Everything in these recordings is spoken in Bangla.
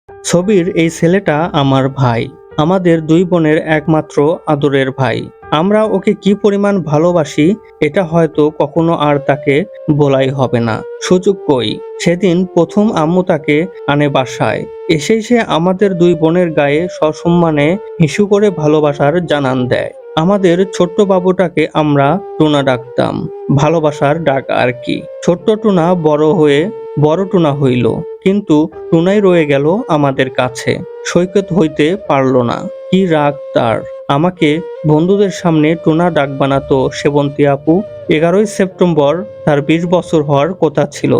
ছবির এই ছেলেটা আমার ভাই। আমাদের দুই বোনের একমাত্র আদরের ভাই। আমরা ওকে কি পরিমাণ ভালোবাসি এটা হয়তো কখনো আর তাকে বলাই হবে না। সুযোগ কই? সেদিন প্রথম আম্মু তাকে আনে বাসায়। এসেই সে আমাদের দুই বোনের গায়ে সসম্মানে হিসু করে ভালোবাসার জানান দেয়। আমাদের ছোট্ট বাবুটাকে আমরা টুনা ডাকতাম। ভালোবাসার ডাক আর কি। ছোট্ট টুনা বড় হয়ে বড় টুনা হইল, কিন্তু টুনাই রয়ে গেল আমাদের কাছে। সৈকত হইতে পারল না। কি রাগ তার! আমাকে বন্ধুদের সামনে টুনা ডাক বানাতো সেবন্তী আপু। 11ই সেপ্টেম্বর তার 20 বছর হওয়ার কথা ছিল।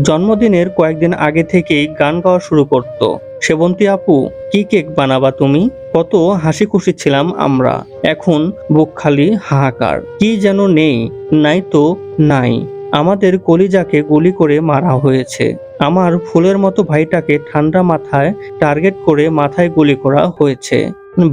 জন্মদিনের কয়েকদিন আগে থেকেই গান গাওয়া শুরু করত। সেবন্তী আপু, কি কেক বানাবা তুমি? কত হাসি খুশি ছিলাম আমরা। এখন বুক খালি হাহাকার। কি যেন নেই, নাই তো নাই। আমাদের কলিজাকে গুলি করে মারা হয়েছে। আমার ফুলের মতো ভাইটাকে ঠান্ডা মাথায় টার্গেট করে মাথায় গুলি করা হয়েছে।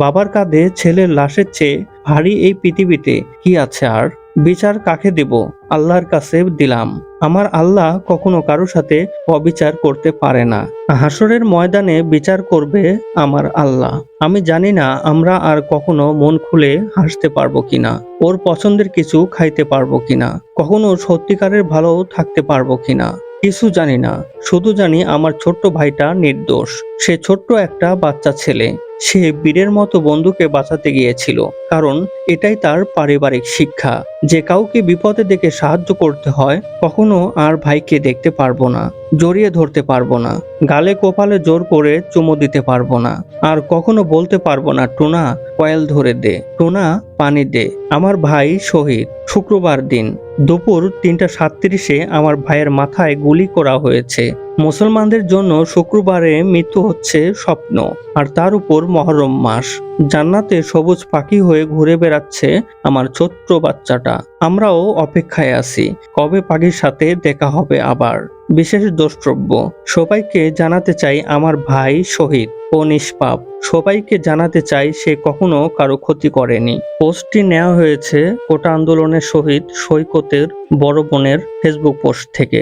বাবার কাঁধে ছেলের লাশের চেয়ে ভারী এই পৃথিবীতে কি আছে আর? বিচার কাকে দেব? আল্লাহর কাছে দিলাম। আমার আল্লাহ কখনো কারো সাথে অবিচার করতে পারে না। হাসরের ময়দানে বিচার করবে আমার আল্লাহ। আমি জানি না আমরা আর কখনো মন খুলে হাসতে পারবো কিনা, ওর পছন্দের কিছু খাইতে পারবো কিনা, কখনো সত্যিকারের ভালো থাকতে পারবো কিনা। কিছু জানি না, শুধু জানি আমার ছোট্ট ভাইটা নির্দোষ। সে ছোট্ট একটা বাচ্চা ছেলে। সে বীরের মতো বন্ধুকে বাঁচাতে গিয়েছিল, কারণ এটাই তার পারিবারিক শিক্ষা। যে কাউকে বিপদে দেখে সাহায্য করতে হয়, কখনো আর ভাইকে দেখতে পারবো না, জড়িয়ে ধরতে পারবো না, গালে কপালে জোর করে চুমু দিতে পারবো না, আর কখনো বলতে পারবো না টুনা কয়েল ধরে দে, টুনা পানি দে। আমার ভাই শহীদ। শুক্রবার দিন দুপুর 3:37-এ আমার ভাইয়ের মাথায় গুলি করা হয়েছে। মুসলমানদের জন্য শুক্রবারে মৃত্যু হচ্ছে স্বপ্ন, আর তার উপর মহরম মাস। জান্নাতে সবুজ পাখি হয়ে ঘুরে বেড়াচ্ছে আমার ছোট্ট বাচ্চাটা। আমরাও অপেক্ষায় আছি, কবে পাখির সাথে দেখা হবে আবার। বিশেষ দ্রষ্টব্য, সবাইকে জানাতে চাই আমার ভাই শহীদ ও নিষ্পাপ। সবাইকে জানাতে চাই সে কখনো কারো ক্ষতি করেনি। পোস্টটি নেওয়া হয়েছে কোটা আন্দোলনের শহীদ সৈকতের বড় বোনের ফেসবুক পোস্ট থেকে।